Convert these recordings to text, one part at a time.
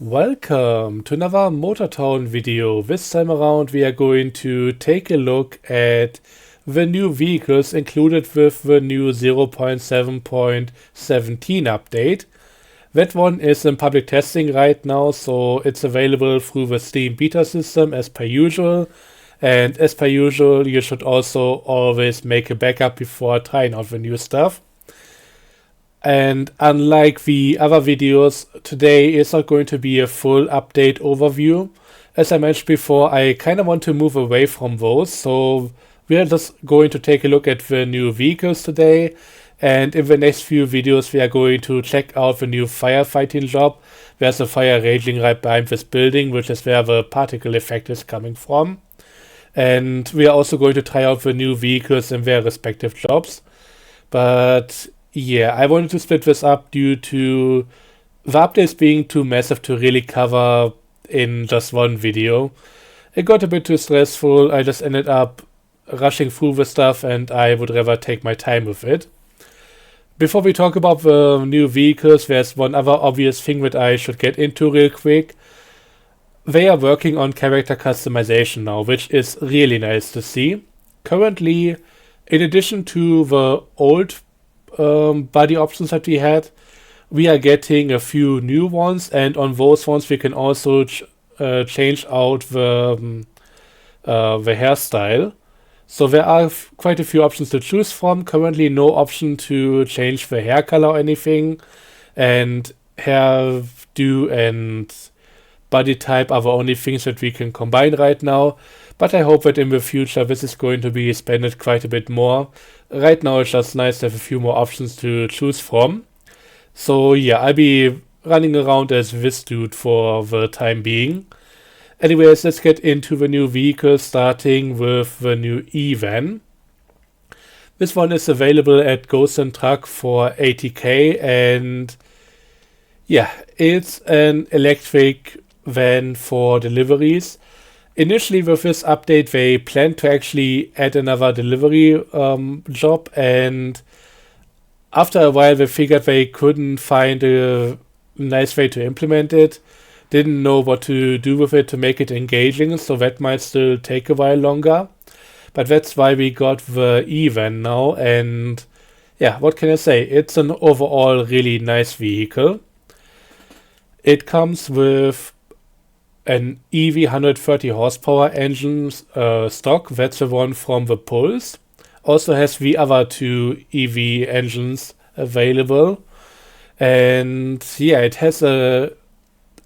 Welcome to another MotorTown video. This time around we are going to take a look at the new vehicles included with the new 0.7.17 update. That one is in public testing right now, so it's available through the Steam beta system as per usual. And as per usual, you should also always make a backup before trying out the new stuff. And unlike the other videos, today is not going to be a full update overview. As I mentioned before, I kind of want to move away from those, so we are just going to take a look at the new vehicles today. And in the next few videos, we are going to check out the new firefighting job. There's a fire raging right behind this building, which is where the particle effect is coming from. And we are also going to try out the new vehicles in their respective jobs. But yeah, I wanted to split this up due to the updates being too massive to really cover in just one video. It got a bit too stressful. I just ended up rushing through the stuff and I would rather take my time with it. Before we talk about the new vehicles, there's one other obvious thing that I should get into real quick. They are working on character customization now, which is really nice to see. Currently, in addition to the old body options that we had, we are getting a few new ones, and on those ones we can also change out the hairstyle. So there are quite a few options to choose from. Currently no option to change the hair color or anything, and hairdo and body type are the only things that we can combine right now. But I hope that in the future this is going to be expanded quite a bit more. Right now it's just nice to have a few more options to choose from. So yeah, I'll be running around as this dude for the time being. Anyways, let's get into the new vehicle, starting with the new E-Van. This one is available at Ghost and Truck for 80k, and yeah, it's an electric van for deliveries. Initially with this update they planned to actually add another delivery job, and after a while they figured they couldn't find a nice way to implement it. Didn't know what to do with it to make it engaging, so that might still take a while longer. But that's why we got the E-Van now, and yeah, what can I say? It's an overall really nice vehicle. It comes with an EV 130 horsepower engine stock. That's the one from the Pulse. Also has the other two EV engines available. And yeah, it has a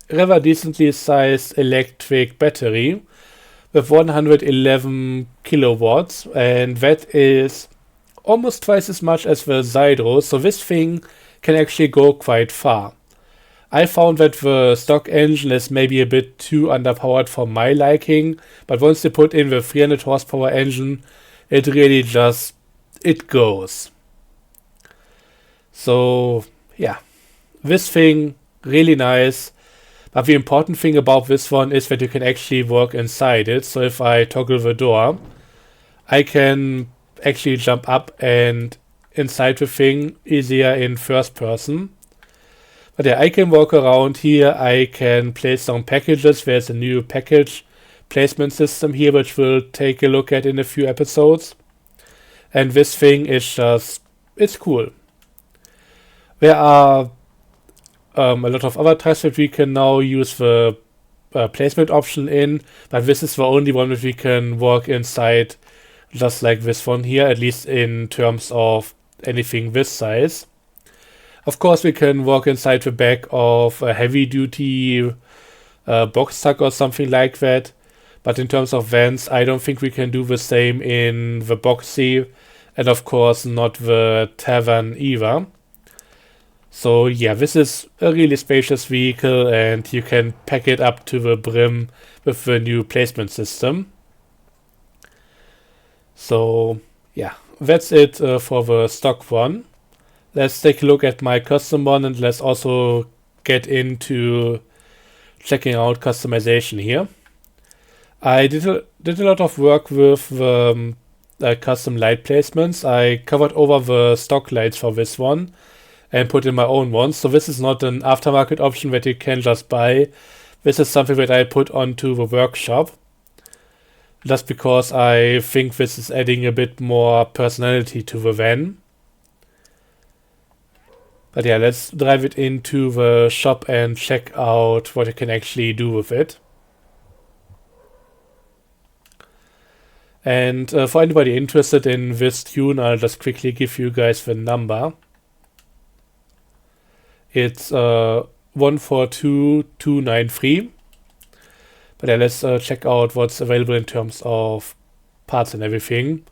rather decently sized electric battery with 111 kilowatts, and that is almost twice as much as the Zydro, so this thing can actually go quite far. I found that the stock engine is maybe a bit too underpowered for my liking, but once you put in the 300 horsepower engine, it really just, it goes. So yeah, this thing, really nice. But the important thing about this one is that you can actually walk inside it. So if I toggle the door, I can actually jump up and inside the thing easier in first person. But yeah, I can walk around here. I can place some packages. There's a new package placement system here, which we'll take a look at in a few episodes. And this thing is just, it's cool. There are a lot of other types that we can now use the placement option in, but this is the only one that we can walk inside, just like this one here, at least in terms of anything this size. Of course, we can walk inside the back of a heavy-duty box truck or something like that, but in terms of vans, I don't think we can do the same in the Boxy, and of course not the Tavern either. So yeah, this is a really spacious vehicle, and you can pack it up to the brim with the new placement system. So yeah, that's it for the stock one. Let's take a look at my custom one, and let's also get into checking out customization here. I did a lot of work with custom light placements. I covered over the stock lights for this one. and put in my own ones. So this is not an aftermarket option that you can just buy. This is something that I put onto the workshop, just because I think this is adding a bit more personality to the van. But yeah, let's drive it into the shop and check out what you can actually do with it. And for anybody interested in this tune, I'll just quickly give you guys the number. It's 142293. But yeah, let's check out what's available in terms of parts and everything.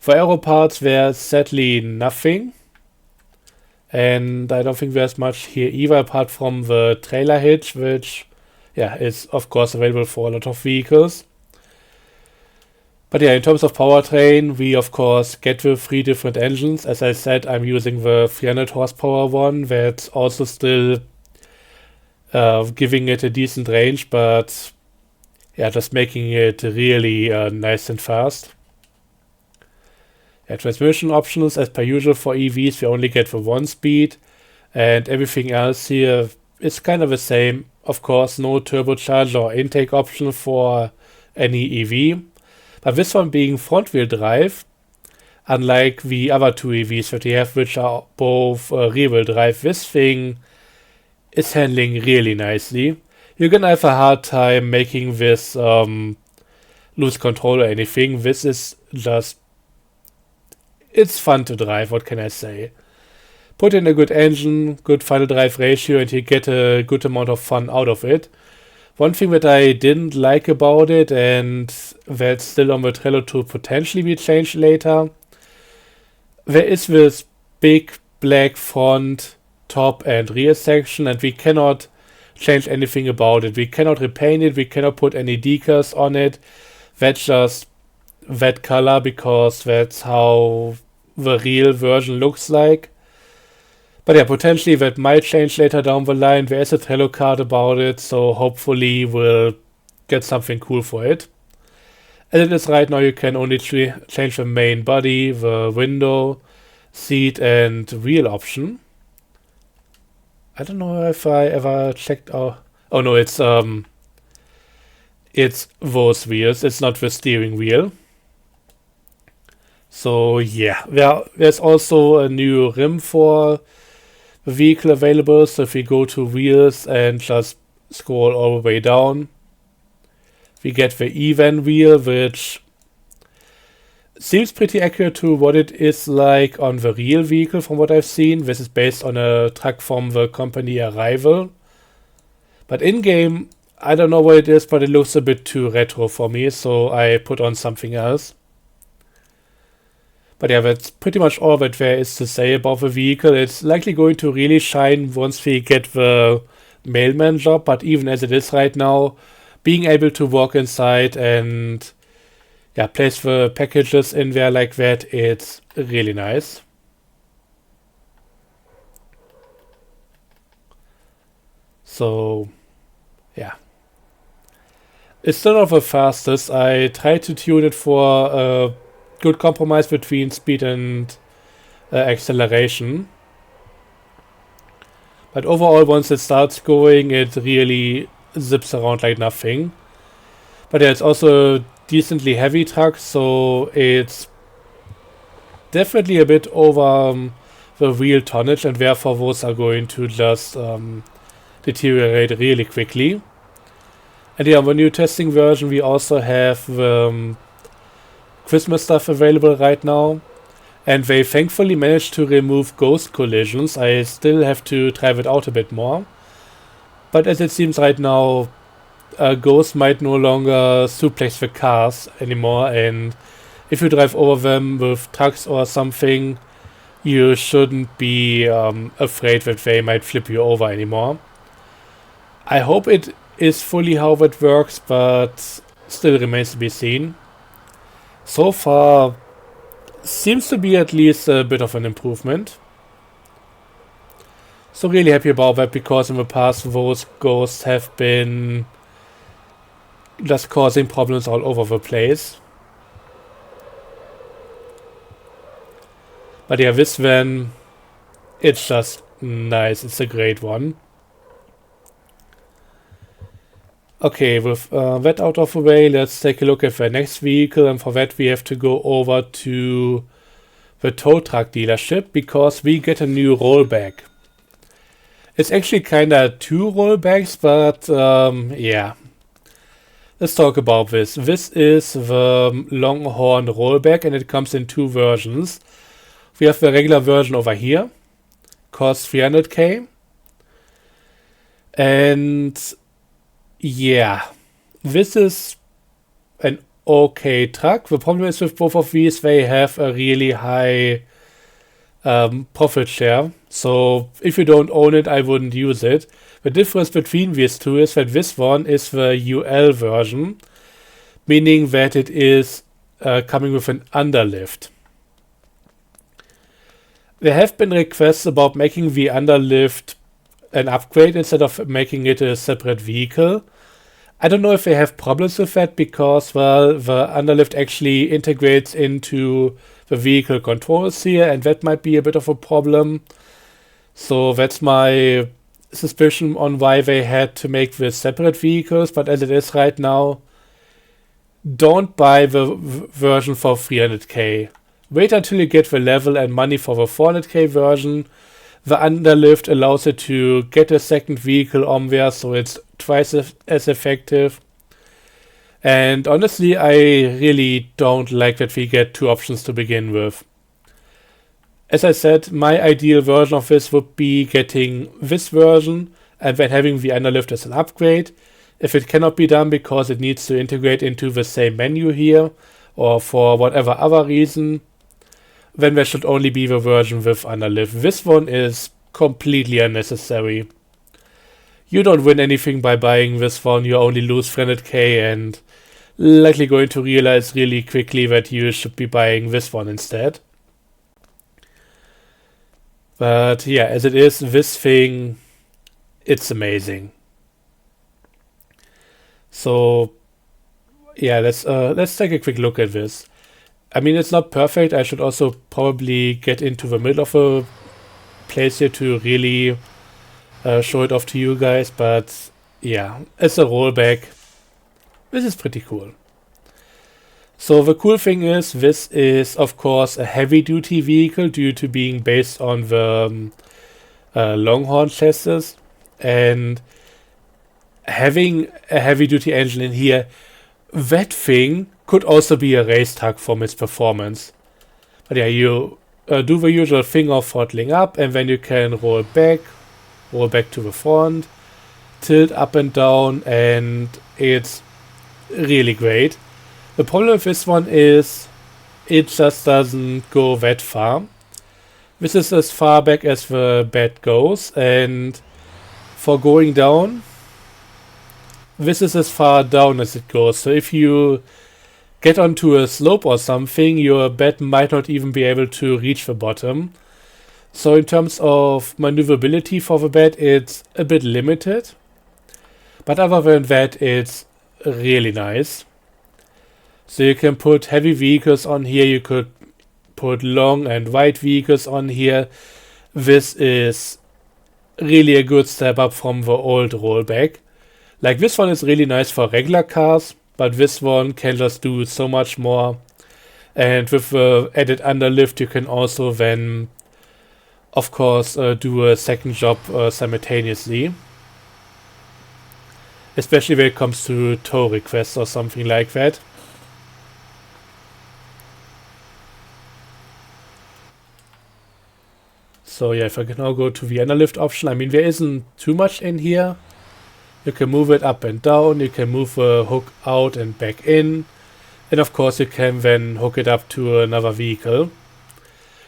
For aero parts, there's sadly nothing. And I don't think there's much here either, apart from the trailer hitch, which, yeah, is of course available for a lot of vehicles. But yeah, in terms of powertrain, we of course get the 3 different engines. As I said, I'm using the 300 horsepower one, that's also still giving it a decent range, but yeah, just making it really nice and fast. Yeah, transmission options, as per usual for EVs, we only get the 1 speed, and everything else here is kind of the same. Of course, no turbocharger or intake option for any EV. But this one being front-wheel drive, unlike the other 2 EVs that we have, which are both rear-wheel drive, this thing is handling really nicely. You're gonna have a hard time making this lose control or anything. This is just... it's fun to drive, what can I say? Put in a good engine, good final drive ratio, and you get a good amount of fun out of it. One thing that I didn't like about it, and that's still on the Trello to potentially be changed later, there is this big black front, top and rear section, and we cannot change anything about it. We cannot repaint it, we cannot put any decals on it. That's just that color because that's how the real version looks like. But yeah, potentially that might change later down the line. There is a Trello card about it, so hopefully we'll get something cool for it. As it is right now, you can only change the main body, the window, seat and wheel option. I don't know if I ever checked out... oh no, it's those wheels, it's not the steering wheel. So yeah, there's also a new rim for the vehicle available. So if we go to wheels and just scroll all the way down, we get the E-Van wheel, which seems pretty accurate to what it is like on the real vehicle from what I've seen. This is based on a truck from the company Arrival. But in-game, I don't know what it is, but it looks a bit too retro for me, so I put on something else. But yeah, that's pretty much all that there is to say about the vehicle. It's likely going to really shine once we get the mailman job, but even as it is right now, being able to walk inside and yeah, place the packages in there like that, it's really nice. So yeah, it's still not the fastest. I tried to tune it for a good compromise between speed and acceleration. But overall, once it starts going, it really zips around like nothing. But yeah, it's also a decently heavy truck, so it's definitely a bit over the real tonnage, and therefore those are going to just deteriorate really quickly. And yeah, on the new testing version, we also have the Christmas stuff available right now, and they thankfully managed to remove ghost collisions. I still have to try it out a bit more, but as it seems right now, ghosts might no longer suplex the cars anymore, and if you drive over them with trucks or something, you shouldn't be afraid that they might flip you over anymore. I hope it is fully how that works, but still remains to be seen. So far, seems to be at least a bit of an improvement. So really happy about that, because in the past those ghosts have been just causing problems all over the place. But yeah, this van, it's just nice, it's a great one. Okay, with that out of the way, let's take a look at the next vehicle, and for that we have to go over to the tow truck dealership because we get a new rollback. It's actually kinda two rollbacks, but yeah. Let's talk about this. This is the Longhorn rollback and it comes in two versions. We have the regular version over here, costs 300k. And yeah, this is an okay truck. The problem is with both of these, they have a really high profit share. So if you don't own it, I wouldn't use it. The difference between these two is that this one is the UL version, meaning that it is coming with an underlift. There have been requests about making the underlift an upgrade instead of making it a separate vehicle. I don't know if they have problems with that because, well, the underlift actually integrates into the vehicle controls here, and that might be a bit of a problem. So that's my suspicion on why they had to make this separate vehicles, but as it is right now, don't buy the version for 300k. Wait until you get the level and money for the 400k version. The underlift allows it to get a second vehicle on there, so it's twice as effective. And honestly, I really don't like that we get two options to begin with. As I said, my ideal version of this would be getting this version and then having the underlift as an upgrade. If it cannot be done because it needs to integrate into the same menu here, or for whatever other reason, then there should only be the version with underlift. This one is completely unnecessary. You don't win anything by buying this one, you only lose 300k and likely going to realize really quickly that you should be buying this one instead. But yeah, as it is, this thing, it's amazing. So yeah, let's take a quick look at this. I mean, it's not perfect. I should also probably get into the middle of a place here to really show it off to you guys. But yeah, as a rollback, this is pretty cool. So the cool thing is, this is of course a heavy-duty vehicle due to being based on the Longhorn chassis, and having a heavy-duty engine in here, that thing could also be a race truck from its performance. But yeah, you do the usual thing of throttling up, and then you can roll back to the front, tilt up and down, and it's really great. The problem with this one is it just doesn't go that far. This is as far back as the bed goes, and for going down, this is as far down as it goes. So if you get onto a slope or something, your bed might not even be able to reach the bottom. So in terms of maneuverability for the bed, it's a bit limited. But other than that, it's really nice. So you can put heavy vehicles on here, you could put long and wide vehicles on here. This is really a good step up from the old rollback. Like, this one is really nice for regular cars, but this one can just do so much more. And with the added underlift, you can also then, of course, do a second job simultaneously. Especially when it comes to tow requests or something like that. So yeah, if I can now go to the underlift option, I mean, there isn't too much in here. You can move it up and down, you can move the hook out and back in, and of course you can then hook it up to another vehicle.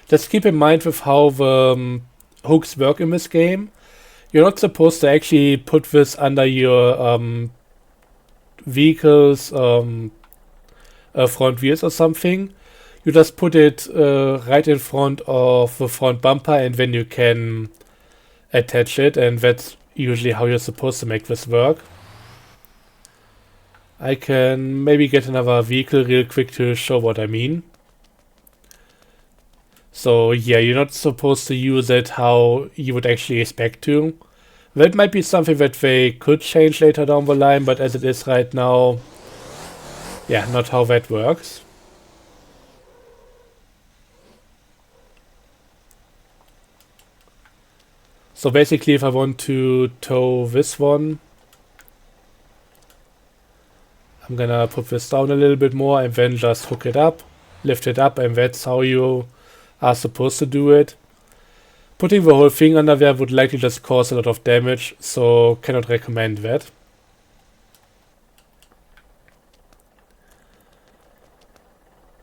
Just keep in mind with how the hooks work in this game. You're not supposed to actually put this under your vehicle's front wheels or something. You just put it right in front of the front bumper, and then you can attach it, and that's usually how you're supposed to make this work. I can maybe get another vehicle real quick to show what I mean. So yeah, you're not supposed to use it how you would actually expect to. That might be something that they could change later down the line, but as it is right now, yeah, not how that works. So basically, if I want to tow this one, I'm gonna put this down a little bit more and then just hook it up, lift it up, and that's how you are supposed to do it. Putting the whole thing under there would likely just cause a lot of damage, so cannot recommend that.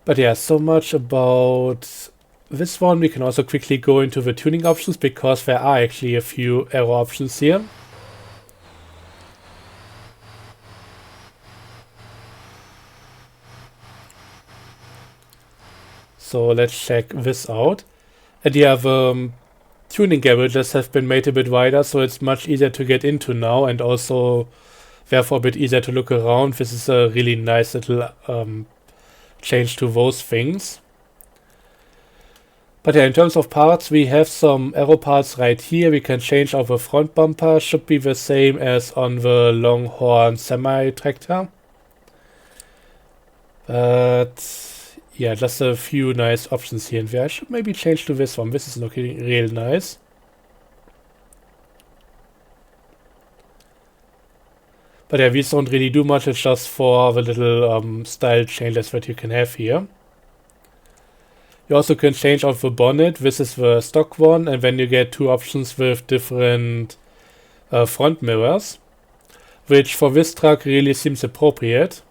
But yeah, so much about this one. We can also quickly go into the tuning options because there are actually a few aero options here. So let's check this out. And yeah, the tuning garages have been made a bit wider, so it's much easier to get into now and also therefore a bit easier to look around. This is a really nice little change to those things. But yeah, in terms of parts, we have some aero parts right here. We can change our front bumper. Should be the same as on the Longhorn semi-tractor. But yeah, just a few nice options here and there. I should maybe change to this one. This is looking real nice. But yeah, these don't really do much. It's just for the little style changes that you can have here. You also can change out the bonnet. This is the stock one, and then you get two options with different front mirrors, which for this truck really seems appropriate.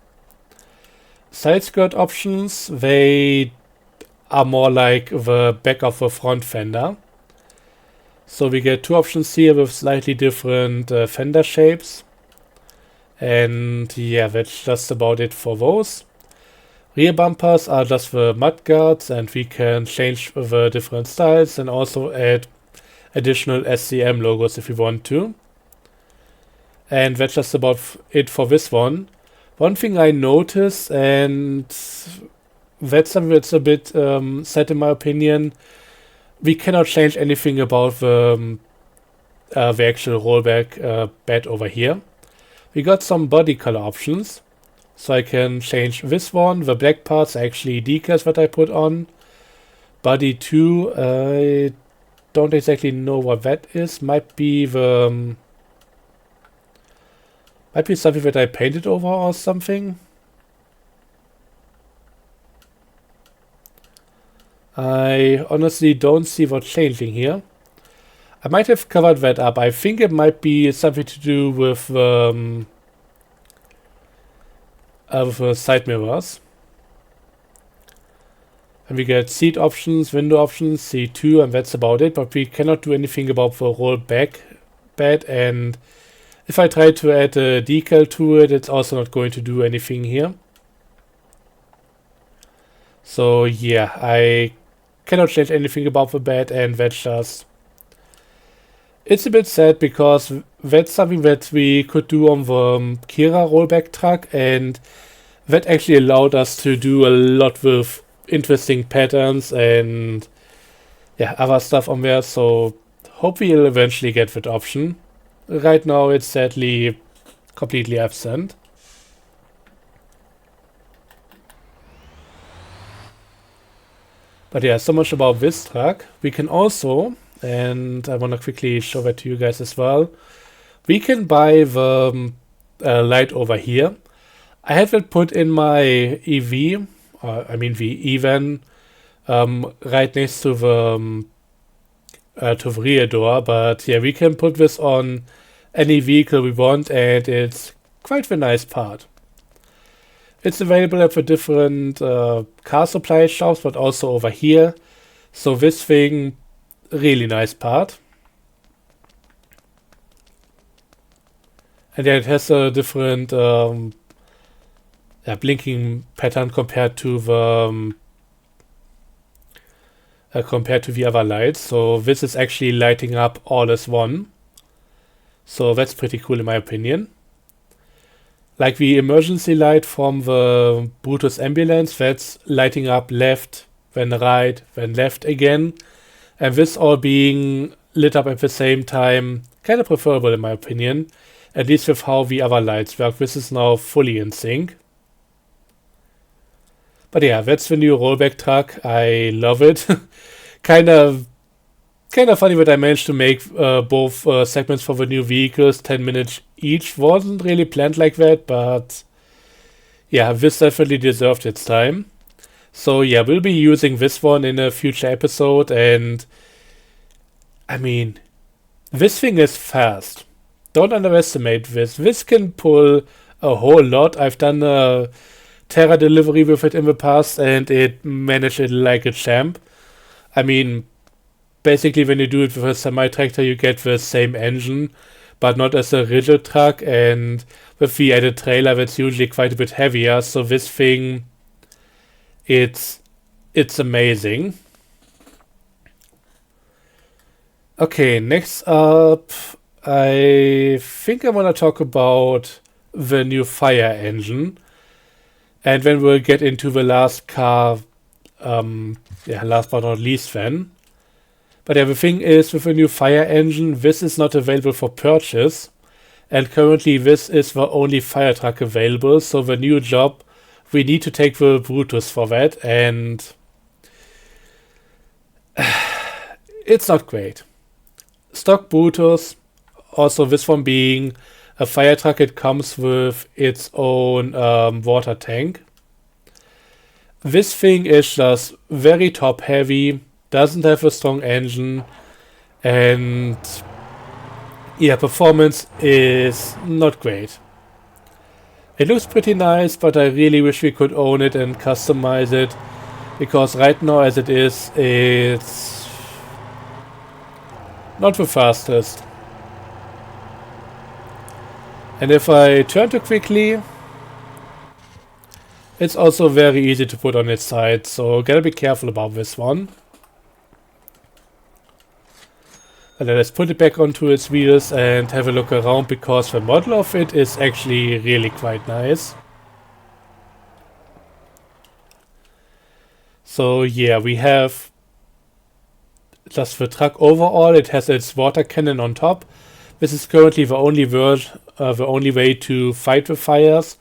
Side skirt options, they are more like the back of the front fender. So we get two options here with slightly different fender shapes. And yeah, that's just about it for those. Rear bumpers are just the mud guards, and we can change the different styles and also add additional SCM logos if we want to. And that's just about it for this one. One thing I noticed, and that's something that's a bit sad in my opinion, we cannot change anything about the actual rollback bed over here. We got some body color options. So I can change this one. The black parts are actually decals that I put on. Body 2, I don't exactly know what that is. Might be the... might be something that I painted over or something. I honestly don't see what's changing here. I might have covered that up. I think it might be something to do with side mirrors. And we get seat options, window options, C2, and that's about it. But we cannot do anything about the rollback bed. And if I try to add a decal to it, it's also not going to do anything here. So yeah, I cannot change anything about the bed, and that's just... it's a bit sad because that's something that we could do on the Kira rollback truck, and that actually allowed us to do a lot with interesting patterns and yeah, other stuff on there. So hope we'll eventually get that option. Right now it's sadly completely absent. But yeah, so much about this truck. We can also, and I want to quickly show that to you guys as well, we can buy the light over here. I have it put in my EV, I mean the E-Van, right next to the rear door, but yeah, we can put this on any vehicle we want, and it's quite a nice part. It's available at the different car supply shops, but also over here. So this thing, really nice part. And yeah, it has a different blinking pattern compared to the other lights. So this is actually lighting up all as one. So that's pretty cool in my opinion. Like the emergency light from the Brutus ambulance, that's lighting up left, then right, then left again. And this all being lit up at the same time, kind of preferable in my opinion. At least with how the other lights work. This is now fully in sync. But yeah, that's the new rollback truck. I love it. kind of funny that I managed to make both segments for the new vehicles 10 minutes each. Wasn't really planned like that, but yeah, this definitely deserved its time. So yeah, we'll be using this one in a future episode, and I mean, this thing is fast. Don't underestimate this. This can pull a whole lot. I've done a Terra delivery with it in the past, and it managed it like a champ. I mean, basically when you do it with a semi-tractor, you get the same engine, but not as a rigid truck, and with the added trailer, that's usually quite a bit heavier. So this thing, it's amazing. Okay, next up, I think I want to talk about the new Fire engine, and then we'll get into the last car, last but not least then. But yeah, the thing is, with the new Fire engine, this is not available for purchase, and currently this is the only fire truck available, so the new job, we need to take the Brutus for that, and it's not great. Stock Brutus, also this one being a fire truck, it comes with its own water tank. This thing is just very top heavy, doesn't have a strong engine, and yeah, performance is not great. It looks pretty nice, but I really wish we could own it and customize it, because right now as it is, it's not the fastest. And if I turn too quickly, it's also very easy to put on its side, so gotta be careful about this one. And then let's put it back onto its wheels and have a look around, because the model of it is actually really quite nice. So yeah, we have just the truck overall. It has its water cannon on top. This is currently the only way to fight the fires.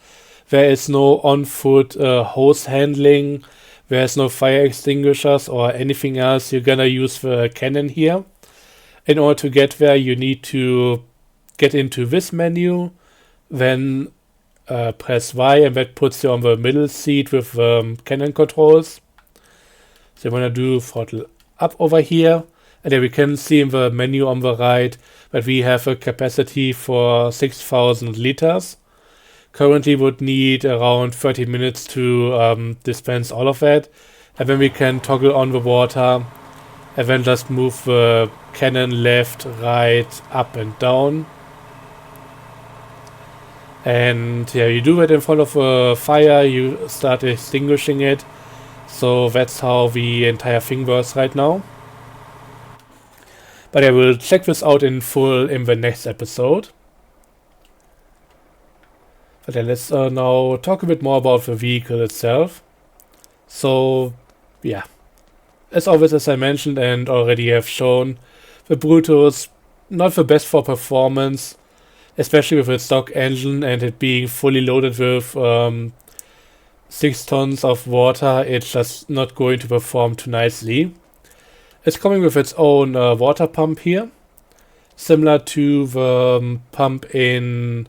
There is no on-foot hose handling. There is no fire extinguishers or anything else. You're gonna use the cannon here. In order to get there, you need to get into this menu, then press Y, and that puts you on the middle seat with cannon controls. So you want to do throttle up over here, and then we can see in the menu on the right that we have a capacity for 6,000 liters. Currently would need around 30 minutes to dispense all of that, and then we can toggle on the water and then just move the cannon left, right, up and down. And yeah, you do that in front of a fire, you start extinguishing it. So that's how the entire thing works right now. But I will check this out in full in the next episode. But yeah, let's now talk a bit more about the vehicle itself. So yeah, as always, as I mentioned and already have shown, the Brutus, not the best for performance, especially with its stock engine and it being fully loaded with 6 tons of water. It's just not going to perform too nicely. It's coming with its own water pump here, similar to the pump in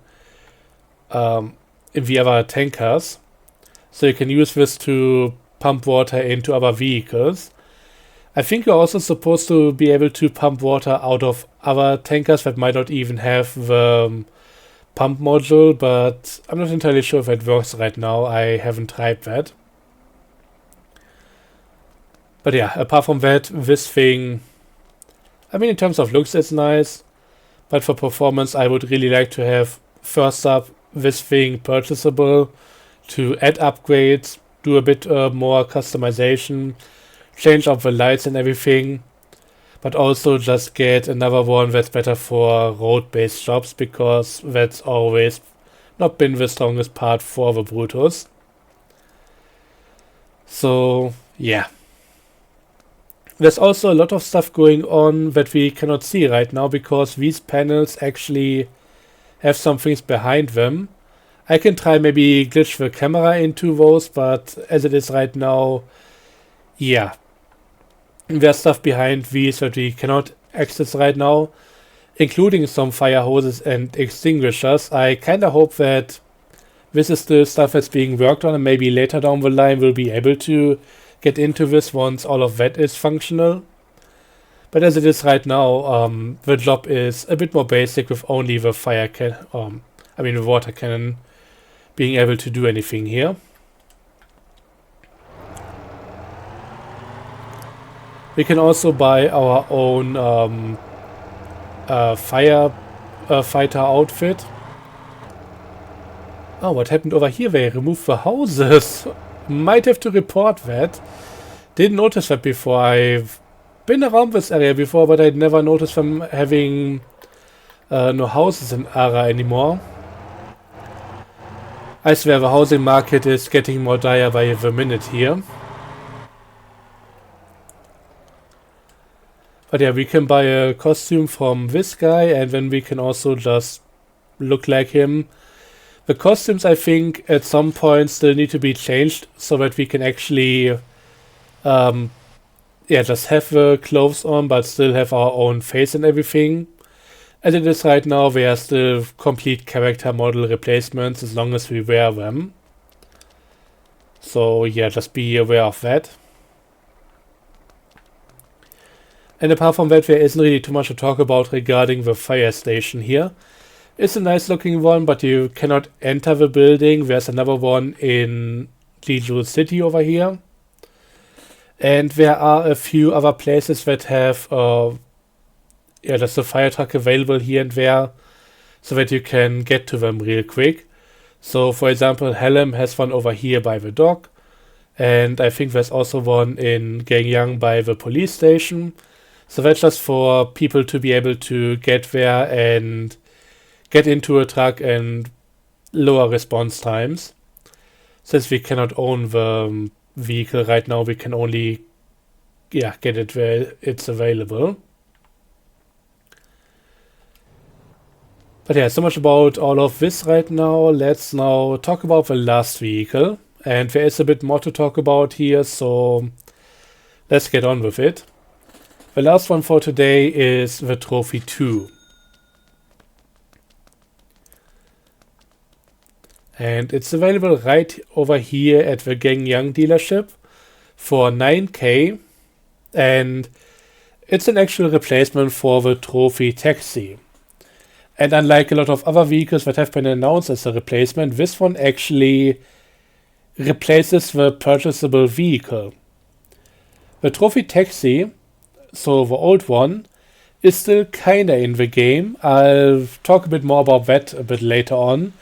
the other tankers. So you can use this to pump water into other vehicles. I think you're also supposed to be able to pump water out of other tankers that might not even have the pump module, but I'm not entirely sure if it works right now. I haven't tried that. But yeah, apart from that, this thing, I mean, in terms of looks, it's nice, but for performance, I would really like to have, first up, this thing purchasable, to add upgrades, do a bit more customization, change up the lights and everything, but also just get another one that's better for road-based jobs, because that's always not been the strongest part for the Brutus. So yeah, There's also a lot of stuff going on that we cannot see right now because these panels actually have some things behind them. I can try maybe glitch the camera into those, but as it is right now, yeah, there's stuff behind these that we cannot access right now, including some fire hoses and extinguishers. I kind of hope that this is the stuff that's being worked on, and maybe later down the line we'll be able to get into this once all of that is functional. But as it is right now, the job is a bit more basic with only the the water cannon being able to do anything here. We can also buy our own fighter outfit. Oh, what happened over here? They removed the houses. Might have to report that. Didn't notice that before. I've been around this area before, but I'd never noticed them having no houses in Ara anymore. I swear the housing market is getting more dire by the minute here. But yeah, we can buy a costume from this guy, and then we can also just look like him. The costumes, I think, at some point still need to be changed so that we can actually just have the clothes on, but still have our own face and everything. As it is right now, they are still complete character model replacements as long as we wear them. So yeah, just be aware of that. And apart from that, there isn't really too much to talk about regarding the fire station here. It's a nice looking one, but you cannot enter the building. There's another one in Jeju City over here. And there are a few other places that have just a fire truck available here and there, so that you can get to them real quick. So for example, Hallam has one over here by the dock, and I think there's also one in Gangyang by the police station. So that's just for people to be able to get there and get into a truck and lower response times. Since we cannot own the vehicle right now, we can only get it where it's available. But yeah, so much about all of this right now. Let's now talk about the last vehicle. And there is a bit more to talk about here, so let's get on with it. The last one for today is the Trophy 2. And it's available right over here at the Gangyang dealership for 9K. And it's an actual replacement for the Trophy Taxi. And unlike a lot of other vehicles that have been announced as a replacement, this one actually replaces the purchasable vehicle. The Trophy Taxi, so the old one, is still kinda in the game. I'll talk a bit more about that a bit later on.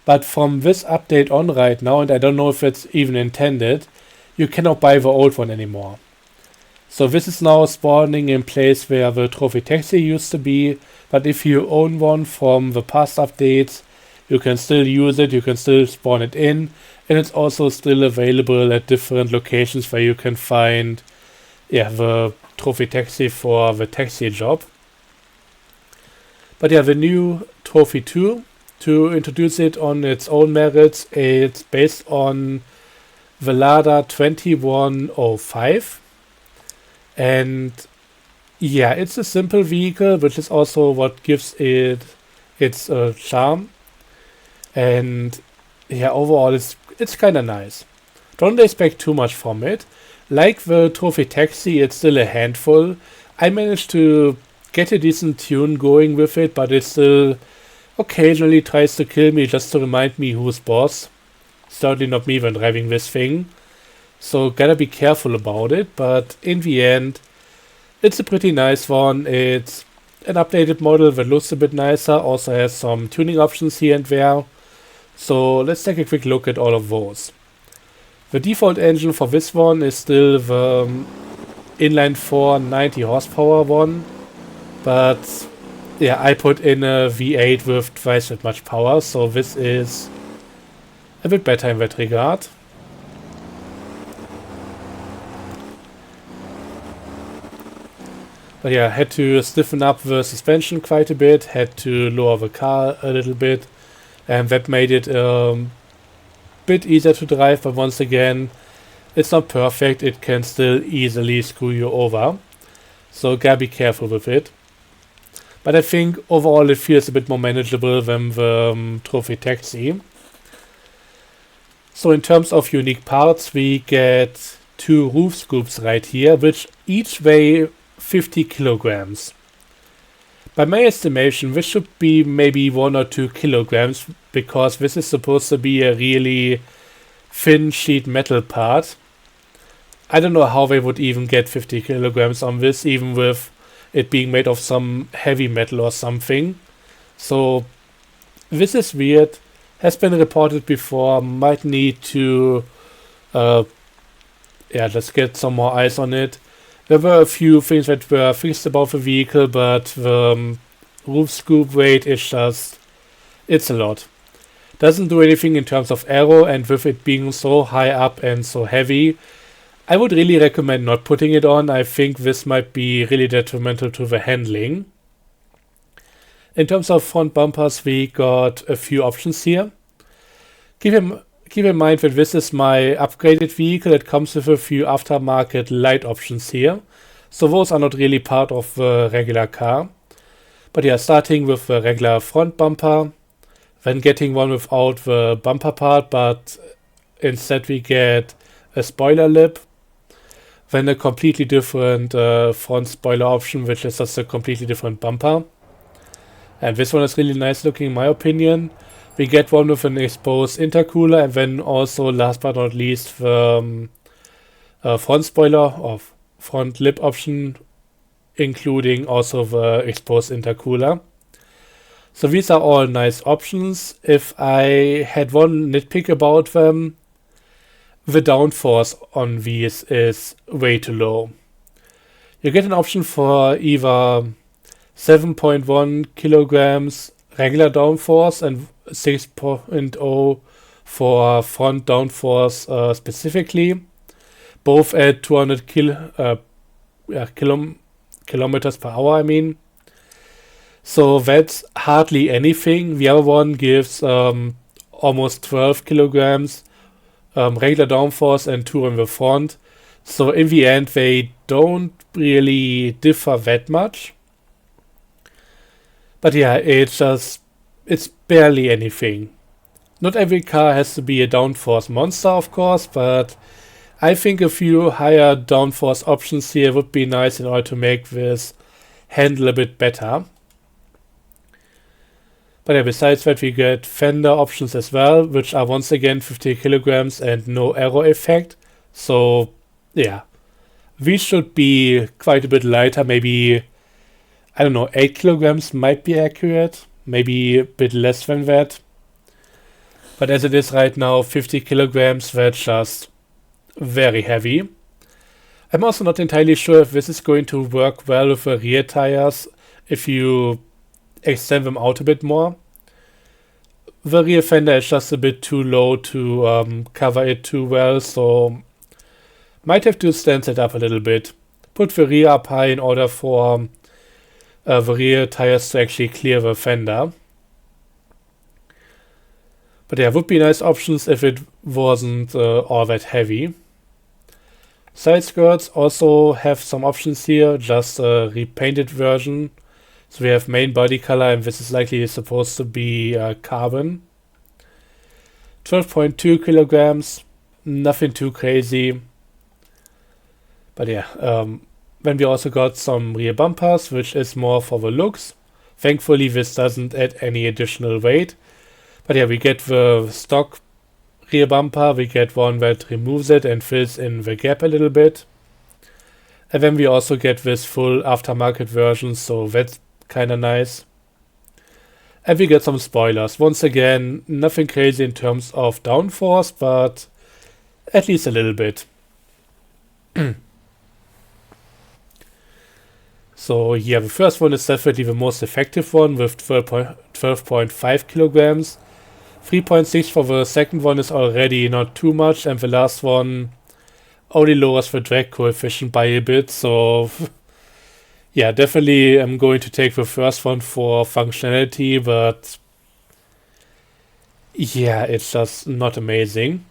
But from this update on right now, and I don't know if it's even intended, you cannot buy the old one anymore. So this is now spawning in place where the Trophy Taxi used to be, but if you own one from the past updates, you can still use it, you can still spawn it in, and it's also still available at different locations where you can find the Trophy Taxi for the taxi job. But yeah, the new Trophy 2, to introduce it on its own merits, it's based on the Lada 2105. And yeah, it's a simple vehicle, which is also what gives it its charm. And yeah, overall it's kind of nice. Don't expect too much from it. Like the Trophy Taxi, it's still a handful. I managed to get a decent tune going with it, but it still occasionally tries to kill me just to remind me who's boss. Certainly not me when driving this thing. So gotta be careful about it, but in the end, it's a pretty nice one. It's an updated model that looks a bit nicer, also has some tuning options here and there. So let's take a quick look at all of those. The default engine for this one is still the inline 4 90 horsepower one, but yeah, I put in a V8 with twice that much power, so this is a bit better in that regard. But yeah, had to stiffen up the suspension quite a bit, had to lower the car a little bit, and that made it bit easier to drive, but once again, it's not perfect, it can still easily screw you over. So gotta be careful with it. But I think overall it feels a bit more manageable than the Trophy Taxi. So in terms of unique parts, we get 2 roof scoops right here, which each weigh 50 kilograms. By my estimation, this should be maybe 1 or 2 kilograms, because this is supposed to be a really thin sheet metal part. I don't know how they would even get 50 kilograms on this, even with it being made of some heavy metal or something. So this is weird. Has been reported before. Might need to let's get some more eyes on it. There were a few things that were fixed about the vehicle, but the roof scoop weight is just, it's a lot. Doesn't do anything in terms of aero, and with it being so high up and so heavy, I would really recommend not putting it on. I think this might be really detrimental to the handling. In terms of front bumpers, we got a few options here. Keep in mind that this is my upgraded vehicle. It comes with a few aftermarket light options here. So those are not really part of the regular car. But yeah, starting with the regular front bumper, then getting one without the bumper part, but instead we get a spoiler lip, then a completely different front spoiler option, which is just a completely different bumper. And this one is really nice looking in my opinion. We get one with an exposed intercooler, and then also last but not least the front spoiler or front lip option, including also the exposed intercooler. So these are all nice options. If I had one nitpick about them, the downforce on these is way too low. You get an option for either 7.1 kilograms regular downforce and 6.0 for front downforce specifically, both at 200 kilometers per hour, I mean. So that's hardly anything. The other one gives almost 12 kilograms regular downforce and 2 on the front. So in the end, they don't really differ that much. But yeah, it's barely anything. Not every car has to be a downforce monster, of course, but I think a few higher downforce options here would be nice in order to make this handle a bit better. But yeah, besides that, we get fender options as well, which are once again 50 kilograms and no aero effect. So yeah, these should be quite a bit lighter, maybe, I don't know, 8 kilograms might be accurate, maybe a bit less than that. But as it is right now, 50 kilograms, that's just very heavy. I'm also not entirely sure if this is going to work well with the rear tires if you extend them out a bit more. The rear fender is just a bit too low to cover it too well, so might have to stand it up a little bit. Put the rear up high in order for the rear tires to actually clear the fender. But yeah, would be nice options if it wasn't all that heavy. Side skirts also have some options here, just a repainted version. So we have main body color, and this is likely supposed to be carbon. 12.2 kilograms, nothing too crazy. But yeah, then we also got some rear bumpers, which is more for the looks. Thankfully, this doesn't add any additional weight. But yeah, we get the stock rear bumper, we get one that removes it and fills in the gap a little bit. And then we also get this full aftermarket version, so that's kind of nice. And we get some spoilers. Once again, nothing crazy in terms of downforce, but at least a little bit. So yeah, the first one is definitely the most effective one with 12.5 kilograms. 3.6 for the second one is already not too much, and the last one only lowers the drag coefficient by a bit, so Yeah, definitely I'm going to take the first one for functionality, but yeah, it's just not amazing.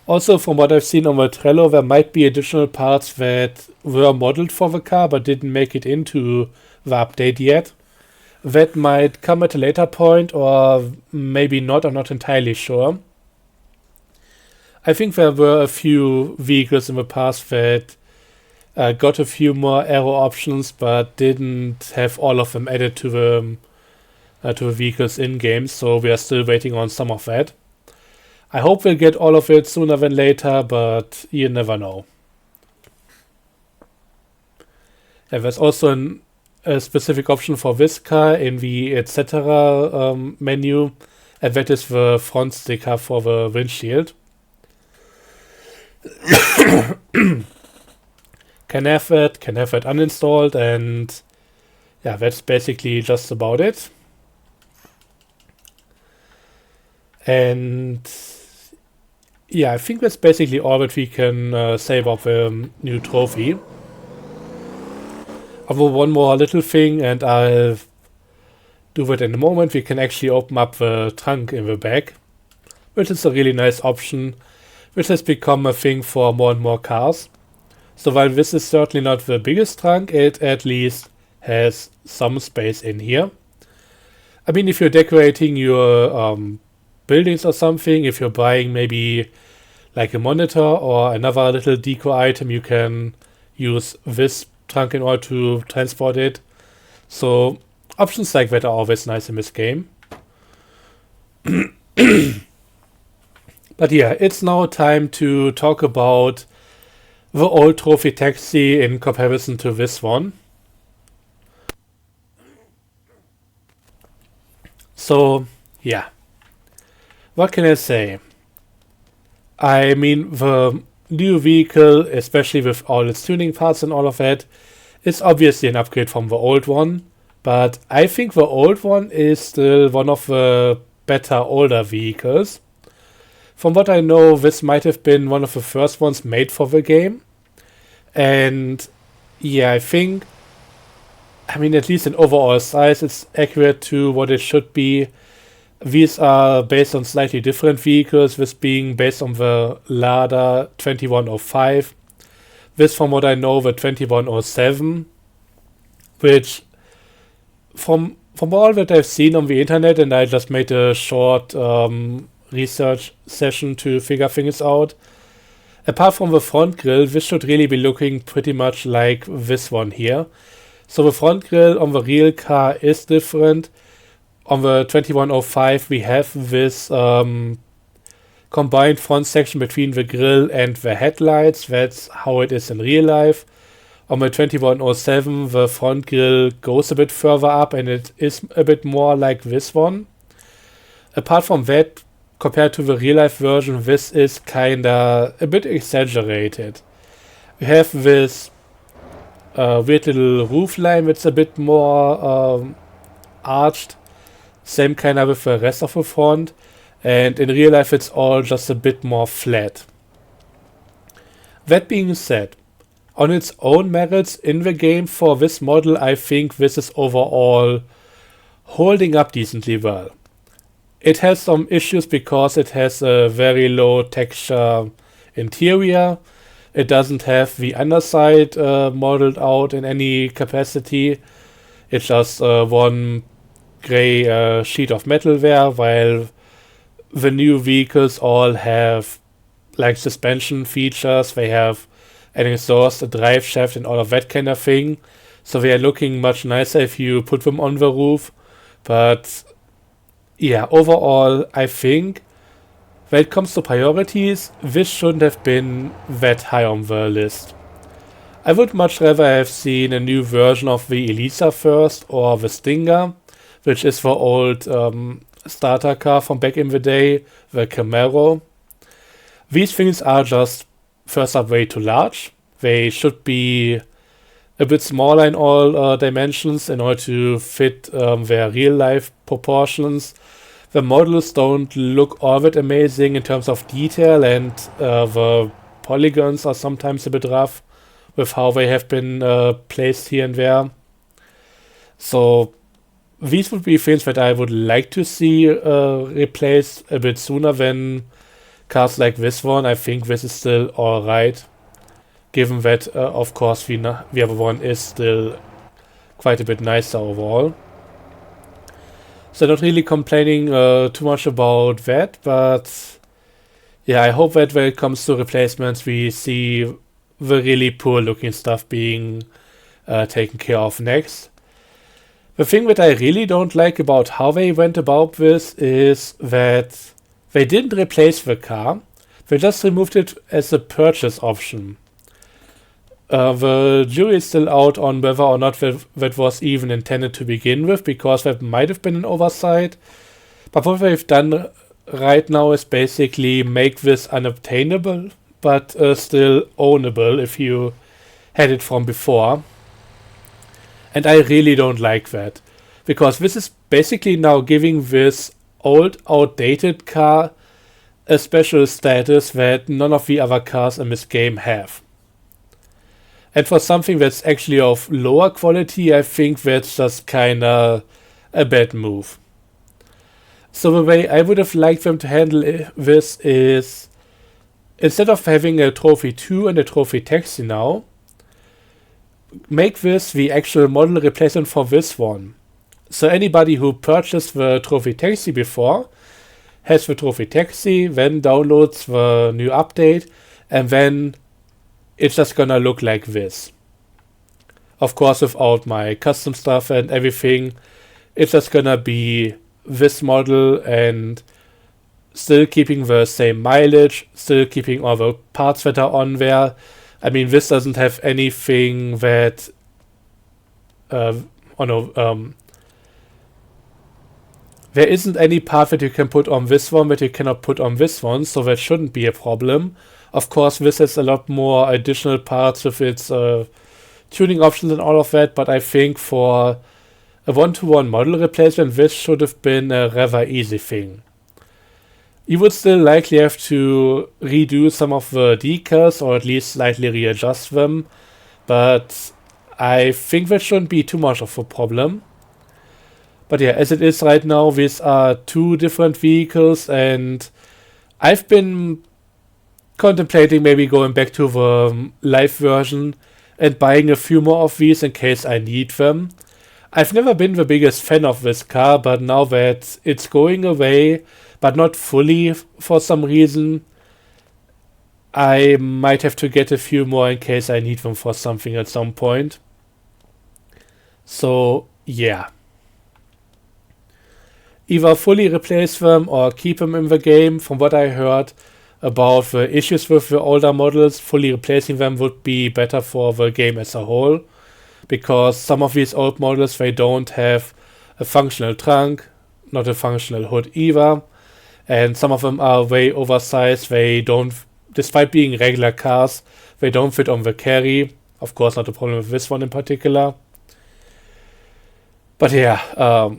Also, from what I've seen on the Trello, there might be additional parts that were modeled for the car but didn't make it into the update yet. That might come at a later point, or maybe not, I'm not entirely sure. I think there were a few vehicles in the past that got a few more aero options, but didn't have all of them added to the vehicles in game. So we are still waiting on some of that. I hope we'll get all of it sooner than later, but you never know. And there's also a specific option for this car in the etc. Menu, and that is the front sticker for the windshield. Can have it uninstalled, and yeah, that's basically just about it. And yeah, I think that's basically all that we can say about the new trophy. Although one more little thing, and I'll do that in a moment, we can actually open up the trunk in the back, which is a really nice option, which has become a thing for more and more cars. So while this is certainly not the biggest trunk, it at least has some space in here. I mean, if you're decorating your buildings or something, if you're buying maybe like a monitor or another little deco item, you can use this trunk in order to transport it. So options like that are always nice in this game. But yeah, it's now time to talk about the old trophy taxi in comparison to this one. So yeah, what can I say? I mean, the new vehicle, especially with all its tuning parts and all of that, is obviously an upgrade from the old one, but I think the old one is still one of the better older vehicles. From what I know, this might have been one of the first ones made for the game. And yeah, I mean, at least in overall size, it's accurate to what it should be. These are based on slightly different vehicles, this being based on the Lada 2105. This, from what I know, the 2107, which from all that I've seen on the internet, and I just made a short research session to figure things out. Apart from the front grille, this should really be looking pretty much like this one here. So the front grille on the real car is different. On the 2105 we have this combined front section between the grille and the headlights. That's how it is in real life. On the 2107 the front grille goes a bit further up and it is a bit more like this one. Apart from that, compared to the real life version, this is kinda a bit exaggerated. We have this weird little roof line that's a bit more arched. Same kinda with the rest of the front. And in real life it's all just a bit more flat. That being said, on its own merits in the game for this model, I think this is overall holding up decently well. It has some issues because it has a very low texture interior. It doesn't have the underside modeled out in any capacity. It's just one gray sheet of metal there, while the new vehicles all have like suspension features. They have an exhaust, a drive shaft, and all of that kind of thing. So they are looking much nicer if you put them on the roof. But yeah, overall, I think when it comes to priorities, this shouldn't have been that high on the list. I would much rather have seen a new version of the Elisa first, or the Stinger, which is the old starter car from back in the day, the Camaro. These things are just, first up, way too large. They should be a bit smaller in all dimensions in order to fit their real life proportions. The models don't look all that amazing in terms of detail, and the polygons are sometimes a bit rough with how they have been placed here and there. So these would be things that I would like to see replaced a bit sooner than cards like this one. I think this is still alright, given that, of course, the other one is still quite a bit nicer overall. So not really complaining too much about that, but yeah, I hope that when it comes to replacements, we see the really poor looking stuff being taken care of next. The thing that I really don't like about how they went about this is that they didn't replace the car, they just removed it as a purchase option. The jury is still out on whether or not that was even intended to begin with, because that might have been an oversight. But what they've done right now is basically make this unobtainable, but still ownable if you had it from before. And I really don't like that, because this is basically now giving this old, outdated car a special status that none of the other cars in this game have. And for something that's actually of lower quality, I think that's just kinda a bad move. So the way I would have liked them to handle this is, instead of having a Trophy 2 and a Trophy Taxi now, make this the actual model replacement for this one. So anybody who purchased the Trophy Taxi before has the Trophy Taxi, then downloads the new update, and then it's just gonna look like this. Of course, without my custom stuff and everything, it's just gonna be this model and still keeping the same mileage, still keeping all the parts that are on there. I mean, this doesn't have anything that, there isn't any part that you can put on this one that you cannot put on this one, so that shouldn't be a problem. Of course, this has a lot more additional parts with its tuning options and all of that, but I think for a one-to-one model replacement, this should have been a rather easy thing. You would still likely have to redo some of the decals, or at least slightly readjust them, but I think that shouldn't be too much of a problem. But yeah, as it is right now, these are two different vehicles, and I've been contemplating maybe going back to the live version and buying a few more of these in case I need them. I've never been the biggest fan of this car, but now that it's going away, but not fully for some reason, I might have to get a few more in case I need them for something at some point. So yeah. Either fully replace them or keep them in the game. From what I heard about the issues with the older models, fully replacing them would be better for the game as a whole, because some of these old models, they don't have a functional trunk, not a functional hood either, and some of them are way oversized. They don't, despite being regular cars, they don't fit on the carry. Of course, not a problem with this one in particular. But yeah,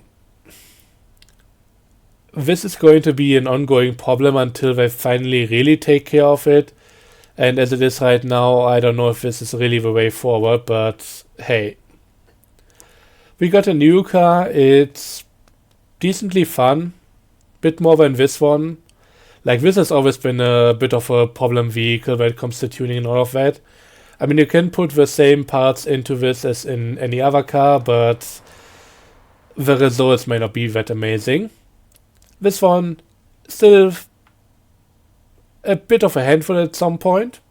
this is going to be an ongoing problem until they finally really take care of it. And as it is right now, I don't know if this is really the way forward, but hey. We got a new car. It's decently fun. Bit more than this one. Like, this has always been a bit of a problem vehicle when it comes to tuning and all of that. I mean, you can put the same parts into this as in any other car, but the results may not be that amazing. This one, still a bit of a handful at some point,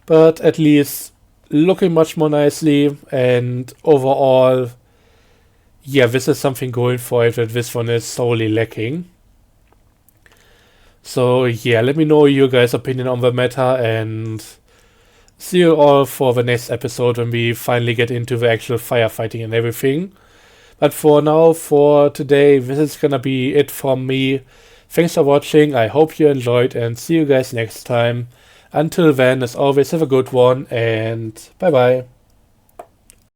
but at least looking much more nicely, and overall, yeah, this is something going for it that this one is solely lacking. So yeah, let me know your guys' opinion on the matter, and see you all for the next episode when we finally get into the actual firefighting and everything. But for now, for today, this is gonna be it from me. Thanks for watching, I hope you enjoyed, and see you guys next time. Until then, as always, have a good one, and bye bye.